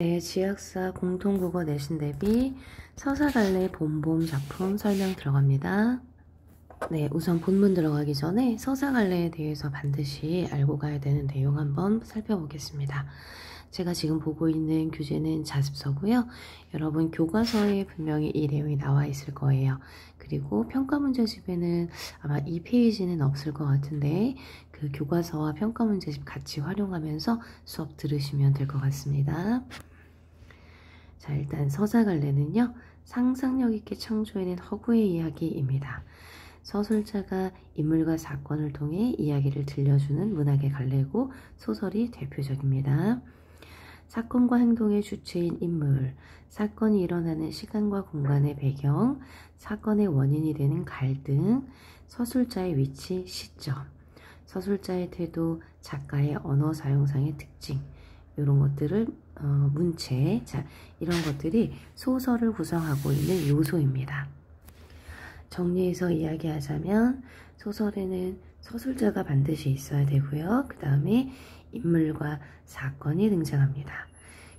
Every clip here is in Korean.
네, 지학사 공통국어 내신 대비 서사갈래 본봄 작품 설명 들어갑니다. 네, 우선 본문 들어가기 전에 서사갈래에 대해서 반드시 알고 가야 되는 내용 한번 살펴보겠습니다. 제가 지금 보고 있는 교재는 자습서고요. 여러분 교과서에 분명히 이 내용이 나와 있을 거예요. 그리고 평가문제집에는 아마 이 페이지는 없을 것 같은데 그 교과서와 평가문제집 같이 활용하면서 수업 들으시면 될 것 같습니다. 자, 일단 서사갈래는요, 상상력 있게 창조해낸 허구의 이야기입니다. 서술자가 인물과 사건을 통해 이야기를 들려주는 문학의 갈래고 소설이 대표적입니다. 사건과 행동의 주체인 인물, 사건이 일어나는 시간과 공간의 배경, 사건의 원인이 되는 갈등, 서술자의 위치, 시점, 서술자의 태도, 작가의 언어 사용상의 특징, 이런 것들을 문체, 자, 이런 것들이 소설을 구성하고 있는 요소입니다. 정리해서 이야기하자면 소설에는 서술자가 반드시 있어야 되고요. 그 다음에 인물과 사건이 등장합니다.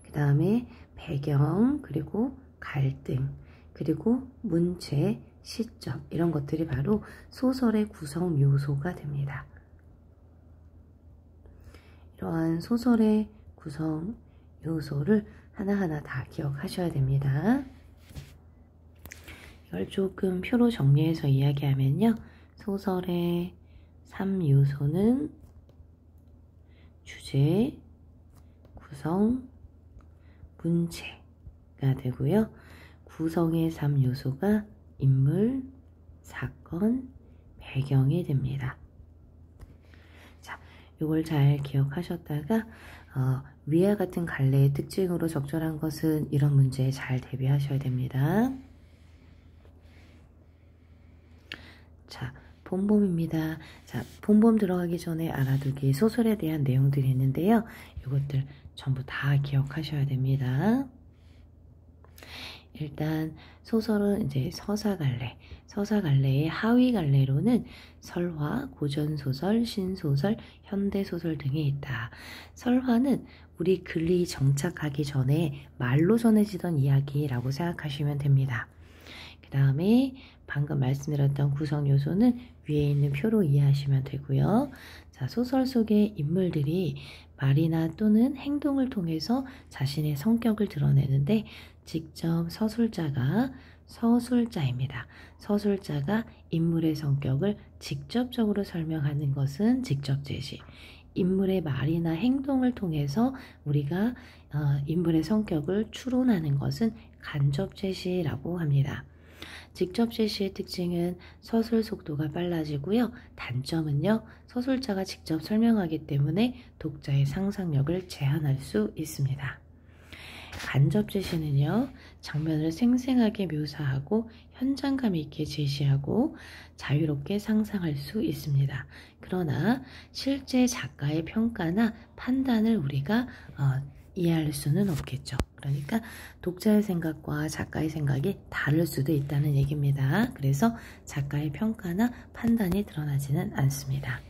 그 다음에 배경, 그리고 갈등, 그리고 문체, 시점, 이런 것들이 바로 소설의 구성 요소가 됩니다. 이러한 소설의 구성 요소를 하나하나 다 기억하셔야 됩니다. 이걸 조금 표로 정리해서 이야기하면요. 소설의 3요소는 주제, 구성, 문체가 되고요. 구성의 3요소가 인물, 사건, 배경이 됩니다. 자, 이걸 잘 기억하셨다가 위와 같은 갈래의 특징으로 적절한 것은 이런 문제에 잘 대비하셔야 됩니다. 자, 본봄입니다. 자, 본봄 들어가기 전에 알아두기 소설에 대한 내용들이 있는데요. 이것들 전부 다 기억하셔야 됩니다. 일단 소설은 이제 서사갈래, 서사갈래의 하위갈래로는 설화, 고전소설, 신소설, 현대소설 등이 있다. 설화는 우리 글이 정착하기 전에 말로 전해지던 이야기라고 생각하시면 됩니다. 그 다음에 방금 말씀드렸던 구성 요소는 위에 있는 표로 이해하시면 되고요. 자, 소설 속의 인물들이 말이나 또는 행동을 통해서 자신의 성격을 드러내는데 직접 서술자입니다. 서술자가 인물의 성격을 직접적으로 설명하는 것은 직접 제시. 인물의 말이나 행동을 통해서 우리가 인물의 성격을 추론하는 것은 간접 제시라고 합니다. 직접 제시의 특징은 서술 속도가 빨라지고요. 단점은요, 서술자가 직접 설명하기 때문에 독자의 상상력을 제한할 수 있습니다. 간접 제시는요, 장면을 생생하게 묘사하고 현장감 있게 제시하고 자유롭게 상상할 수 있습니다. 그러나 실제 작가의 평가나 판단을 우리가 이해할 수는 없겠죠. 그러니까 독자의 생각과 작가의 생각이 다를 수도 있다는 얘기입니다. 그래서 작가의 평가나 판단이 드러나지는 않습니다.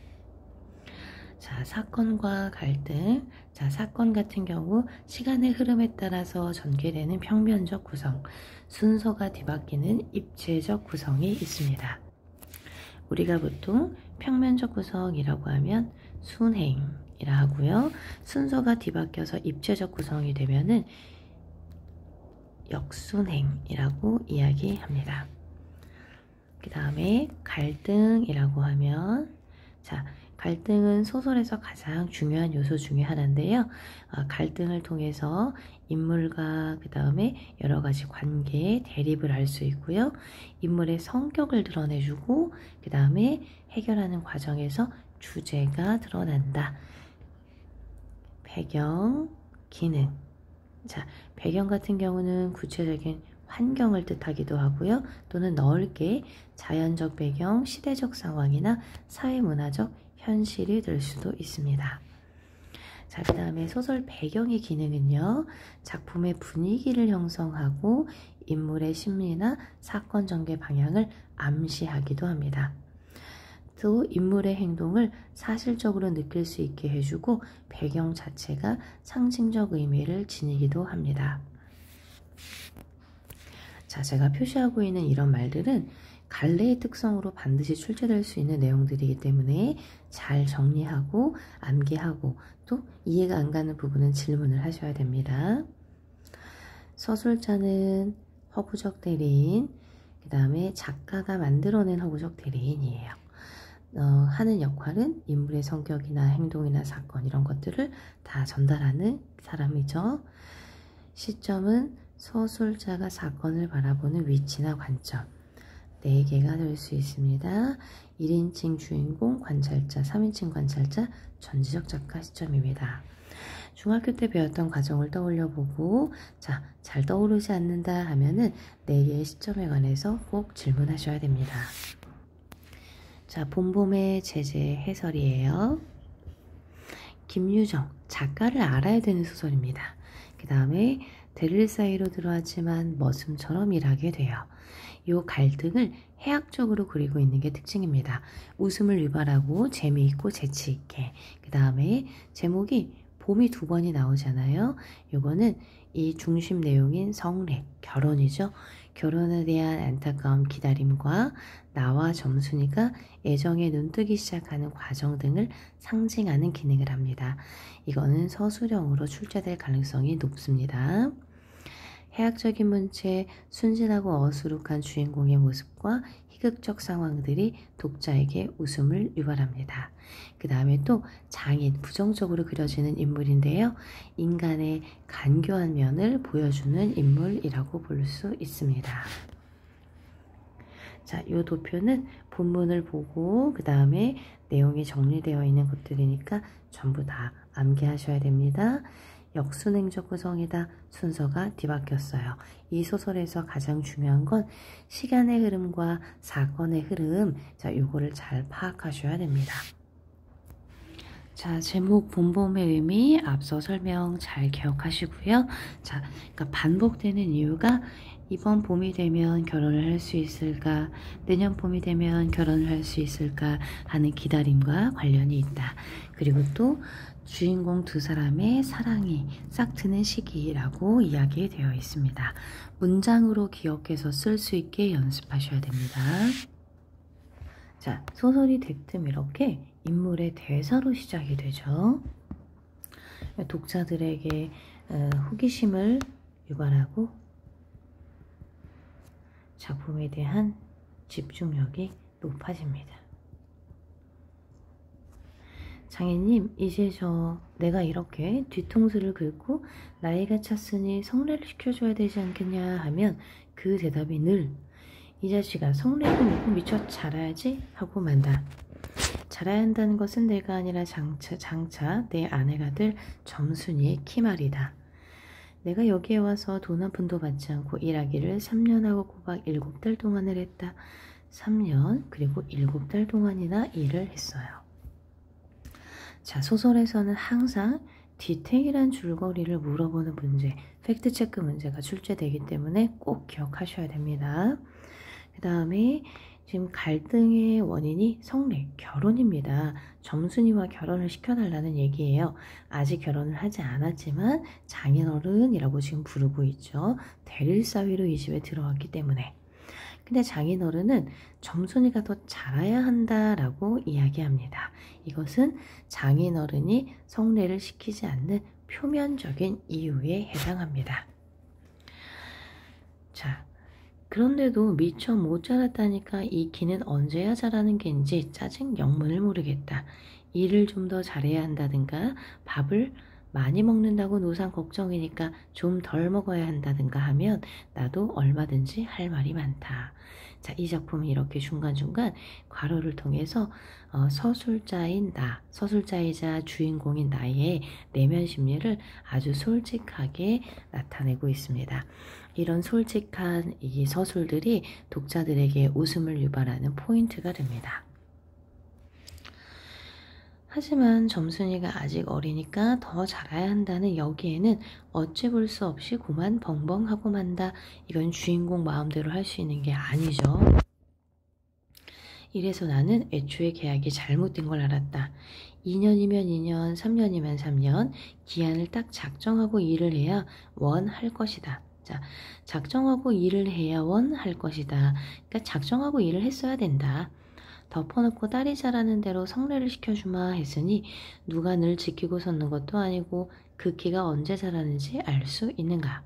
자, 사건과 갈등. 자, 사건 같은 경우 시간의 흐름에 따라서 전개되는 평면적 구성, 순서가 뒤바뀌는 입체적 구성이 있습니다. 우리가 보통 평면적 구성이라고 하면 순행이라 하고요. 순서가 뒤바뀌어서 입체적 구성이 되면은 역순행이라고 이야기합니다. 그 다음에 갈등이라고 하면, 자, 갈등은 소설에서 가장 중요한 요소 중에 하나인데요. 갈등을 통해서 인물과 그 다음에 여러 가지 관계, 대립을 할 수 있고요. 인물의 성격을 드러내주고 그 다음에 해결하는 과정에서 주제가 드러난다. 배경, 기능. 자, 배경 같은 경우는 구체적인 환경을 뜻하기도 하고요. 또는 넓게 자연적 배경, 시대적 상황이나 사회문화적 현실이 될 수도 있습니다. 자, 그 다음에 소설 배경의 기능은요, 작품의 분위기를 형성하고 인물의 심리나 사건 전개 방향을 암시하기도 합니다. 또 인물의 행동을 사실적으로 느낄 수 있게 해주고 배경 자체가 상징적 의미를 지니기도 합니다. 자, 제가 표시하고 있는 이런 말들은 갈래의 특성으로 반드시 출제될 수 있는 내용들이기 때문에 잘 정리하고 암기하고 또 이해가 안 가는 부분은 질문을 하셔야 됩니다. 서술자는 허구적 대리인, 그 다음에 작가가 만들어낸 허구적 대리인이에요. 하는 역할은 인물의 성격이나 행동이나 사건 이런 것들을 다 전달하는 사람이죠. 시점은 서술자가 사건을 바라보는 위치나 관점 4개가 될 수 있습니다. 1인칭 주인공, 관찰자, 3인칭 관찰자, 전지적 작가 시점입니다. 중학교 때 배웠던 과정을 떠올려보고 자, 잘 떠오르지 않는다 하면은 4개의 시점에 관해서 꼭 질문하셔야 됩니다. 자, 봄봄의 제재 해설이에요. 김유정, 작가를 알아야 되는 소설입니다. 그 다음에 대릴 사이로 들어왔지만 머슴처럼 일하게 돼요. 이 갈등을 해학적으로 그리고 있는 게 특징입니다. 웃음을 유발하고 재미있고 재치있게. 그 다음에 제목이 봄이 2번이 나오잖아요. 요거는 이 중심 내용인 성례, 결혼이죠. 결혼에 대한 안타까운 기다림과 나와 점순이가 애정에 눈뜨기 시작하는 과정 등을 상징하는 기능을 합니다. 이거는 서술형으로 출제될 가능성이 높습니다. 해학적인 문체에 순진하고 어수룩한 주인공의 모습과 희극적 상황들이 독자에게 웃음을 유발합니다. 그 다음에 또 장인, 부정적으로 그려지는 인물인데요. 인간의 간교한 면을 보여주는 인물이라고 볼 수 있습니다. 자, 이 도표는 본문을 보고 그 다음에 내용이 정리되어 있는 것들이니까 전부 다 암기하셔야 됩니다. 역순행적 구성이다. 순서가 뒤바뀌었어요. 이 소설에서 가장 중요한 건 시간의 흐름과 사건의 흐름, 자, 요거를 잘 파악하셔야 됩니다. 자, 제목 봄봄의 의미 앞서 설명 잘 기억하시고요. 자, 그러니까 반복되는 이유가 이번 봄이 되면 결혼을 할 수 있을까, 내년 봄이 되면 결혼을 할 수 있을까 하는 기다림과 관련이 있다. 그리고 또 주인공 2사람의 사랑이 싹트는 시기라고 이야기되어 있습니다. 문장으로 기억해서 쓸 수 있게 연습하셔야 됩니다. 자, 소설이 대뜸 이렇게 인물의 대사로 시작이 되죠. 독자들에게 호기심을 유발하고 작품에 대한 집중력이 높아집니다. 장애님, 이제 내가 이렇게 뒤통수를 긁고 나이가 찼으니 성례를 시켜줘야 되지 않겠냐 하면 그 대답이 늘 이 자식아, 성례를 믿고 미처 자라야지 하고 만다. 자라야 한다는 것은 내가 아니라 장차 내 아내가 될 점순이의 키말이다. 내가 여기에 와서 돈 한 푼도 받지 않고 일하기를 3년하고 꼬박 7달 동안을 했다. 3년 그리고 7달 동안이나 일을 했어요. 자, 소설에서는 항상 디테일한 줄거리를 물어보는 문제, 팩트체크 문제가 출제되기 때문에 꼭 기억하셔야 됩니다. 그 다음에 지금 갈등의 원인이 성례, 결혼입니다. 점순이와 결혼을 시켜달라는 얘기예요. 아직 결혼을 하지 않았지만 장인어른이라고 지금 부르고 있죠. 대릴사위로 이 집에 들어왔기 때문에. 근데 장인어른은 점순이가 더 자라야 한다라고 이야기합니다. 이것은 장인어른이 성례를 시키지 않는 표면적인 이유에 해당합니다. 자, 그런데도 미처 못 자랐다니까 이 키는 언제야 자라는 겐지 짜증 영문을 모르겠다. 일을 좀 더 잘해야 한다든가 밥을 많이 먹는다고 노상 걱정이니까 좀 덜 먹어야 한다든가 하면 나도 얼마든지 할 말이 많다. 자, 이 작품은 이렇게 중간중간 괄호를 통해서 서술자인 나, 서술자이자 주인공인 나의 내면 심리를 아주 솔직하게 나타내고 있습니다. 이런 솔직한 이 서술들이 독자들에게 웃음을 유발하는 포인트가 됩니다. 하지만 점순이가 아직 어리니까 더 자라야 한다는 여기에는 어찌 볼 수 없이 고만 벙벙하고 만다. 이건 주인공 마음대로 할 수 있는 게 아니죠. 이래서 나는 애초에 계약이 잘못된 걸 알았다. 2년이면 2년, 3년이면 3년, 기한을 딱 작정하고 일을 해야 원 할 것이다. 자, 작정하고 일을 해야 원 할 것이다. 그러니까 작정하고 일을 했어야 된다. 덮어놓고 딸이 잘하는 대로 성례를 시켜주마 했으니 누가 늘 지키고 섰는 것도 아니고 그 키가 언제 자라는지 알 수 있는가.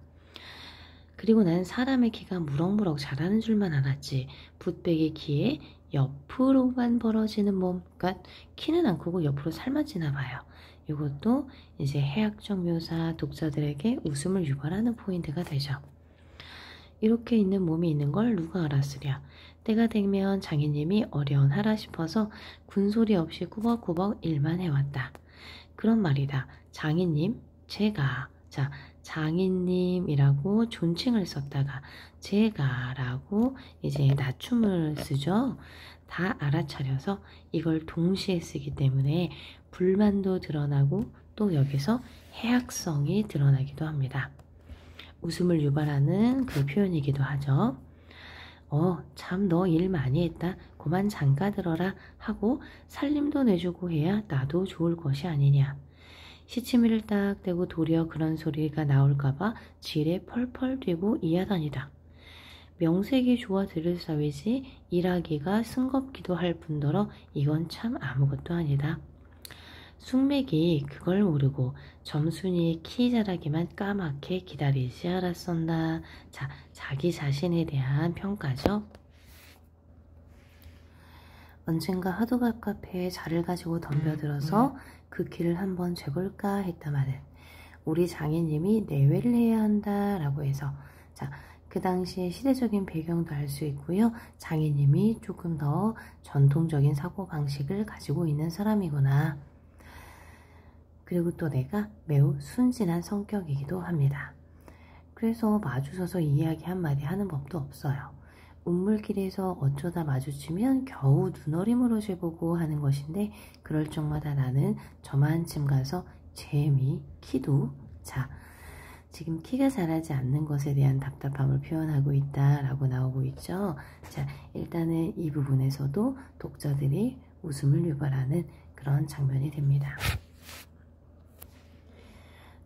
그리고 난 사람의 키가 무럭무럭 자라는 줄만 알았지. 붓배기 키에 옆으로만 벌어지는 몸, 그러니까 키는 안 크고 옆으로 삶아지나 봐요. 이것도 이제 해학적 묘사 독자들에게 웃음을 유발하는 포인트가 되죠. 이렇게 있는 몸이 있는 걸 누가 알았으랴. 때가 되면 장인님이 어려운하라 싶어서 군소리 없이 꾸벅꾸벅 일만 해왔다. 그런 말이다. 장인님, 제가, 자, 장인님이라고 존칭을 썼다가 제가라고 이제 낮춤을 쓰죠. 다 알아차려서 이걸 동시에 쓰기 때문에 불만도 드러나고 또 여기서 해학성이 드러나기도 합니다. 웃음을 유발하는 그 표현이기도 하죠. 참 너 일 많이 했다. 그만 장가 들어라 하고 살림도 내주고 해야 나도 좋을 것이 아니냐. 시치미를 딱 대고 도리어 그런 소리가 나올까봐 지레 펄펄 뛰고 이하다니다. 명색이 좋아 들을 사위지 일하기가 승겁기도 할 뿐더러 이건 참 아무것도 아니다. 숙맥이 그걸 모르고 점순이 키 자라기만 까맣게 기다리지 않았었나. 자, 자기 자신에 대한 평가죠. 언젠가 하도 갑갑해 자를 가지고 덤벼들어서 그 키를 한번 재볼까 했다마는 우리 장인님이 내외를 해야 한다 라고 해서, 자, 그 당시의 시대적인 배경도 알 수 있고요. 장인님이 조금 더 전통적인 사고방식을 가지고 있는 사람이구나. 그리고 또 내가 매우 순진한 성격이기도 합니다. 그래서 마주서서 이야기 한마디 하는 법도 없어요. 운물길에서 어쩌다 마주치면 겨우 눈어림으로 재보고 하는 것인데 그럴 적마다 나는 저만쯤 가서 재미, 키도, 자, 지금 키가 자라지 않는 것에 대한 답답함을 표현하고 있다라고 나오고 있죠. 자, 일단은 이 부분에서도 독자들이 웃음을 유발하는 그런 장면이 됩니다.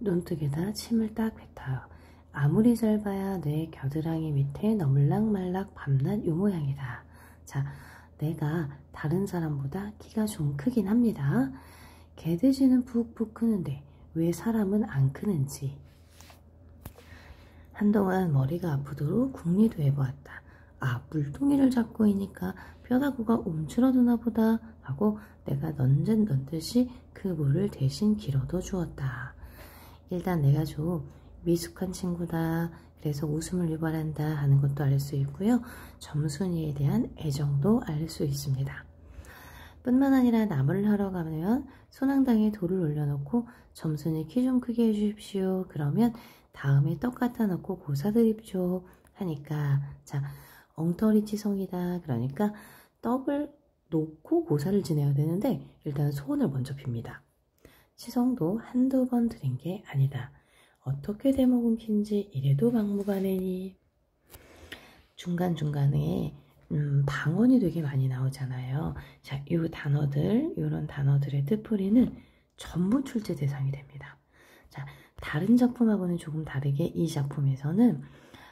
눈뜨게다 침을 딱 뱉어요. 아무리 잘 봐야 내 겨드랑이 밑에 너물락말락 밤낮 요 모양이다. 자, 내가 다른 사람보다 키가 좀 크긴 합니다. 개돼지는 푹푹 크는데 왜 사람은 안 크는지. 한동안 머리가 아프도록 궁리도 해보았다. 아, 물동이를 잡고 있니까 뼈다구가 움츠러드나 보다 하고 내가 넌듯이 그 물을 대신 길어도 주었다. 일단 내가 좀 미숙한 친구다. 그래서 웃음을 유발한다 하는 것도 알 수 있고요. 점순이에 대한 애정도 알 수 있습니다. 뿐만 아니라 나무를 하러 가면 소낭당에 돌을 올려놓고 점순이 키 좀 크게 해주십시오. 그러면 다음에 떡 갖다 놓고 고사 드립쇼 하니까, 자, 엉터리치성이다. 그러니까 떡을 놓고 고사를 지내야 되는데 일단 소원을 먼저 빕니다. 치성도 한두 번 드린 게 아니다. 어떻게 대먹은 킨지 이래도 막무가내니. 중간중간에 방언이 되게 많이 나오잖아요. 자, 이 단어들, 이런 단어들의 뜻풀이는 전부 출제 대상이 됩니다. 자, 다른 작품하고는 조금 다르게 이 작품에서는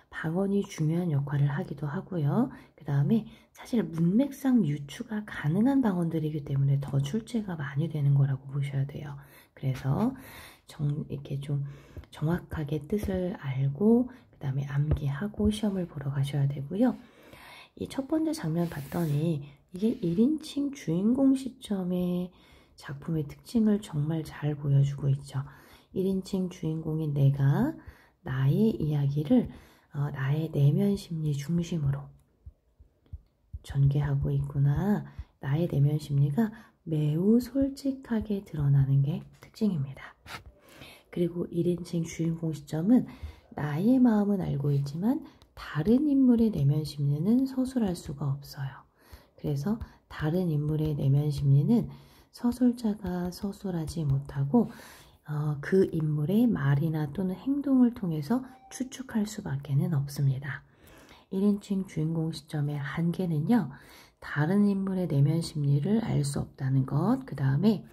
방언이 중요한 역할을 하기도 하고요. 그 다음에 사실 문맥상 유추가 가능한 방언들이기 때문에 더 출제가 많이 되는 거라고 보셔야 돼요. 그래서 이렇게 좀 정확하게 뜻을 알고 그 다음에 암기하고 시험을 보러 가셔야 되고요. 이 첫 번째 장면 봤더니 이게 1인칭 주인공 시점의 작품의 특징을 정말 잘 보여주고 있죠. 1인칭 주인공인 내가 나의 이야기를 나의 내면 심리 중심으로 전개하고 있구나. 나의 내면 심리가 매우 솔직하게 드러나는 게 특징입니다. 그리고 1인칭 주인공 시점은 나의 마음은 알고 있지만 다른 인물의 내면 심리는 서술할 수가 없어요. 그래서 다른 인물의 내면 심리는 서술자가 서술하지 못하고 그 인물의 말이나 또는 행동을 통해서 추측할 수밖에 없습니다. 1인칭 주인공 시점의 한계는요. 다른 인물의 내면 심리를 알 수 없다는 것, 그 다음에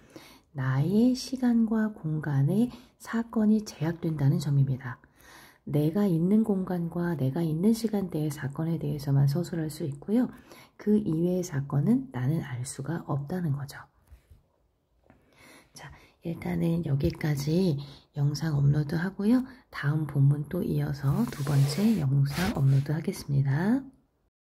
나의 시간과 공간에 사건이 제약된다는 점입니다. 내가 있는 공간과 내가 있는 시간대의 사건에 대해서만 서술할 수 있고요. 그 이외의 사건은 나는 알 수가 없다는 거죠. 자, 일단은 여기까지 영상 업로드 하고요. 다음 본문 또 이어서 두 번째 영상 업로드 하겠습니다.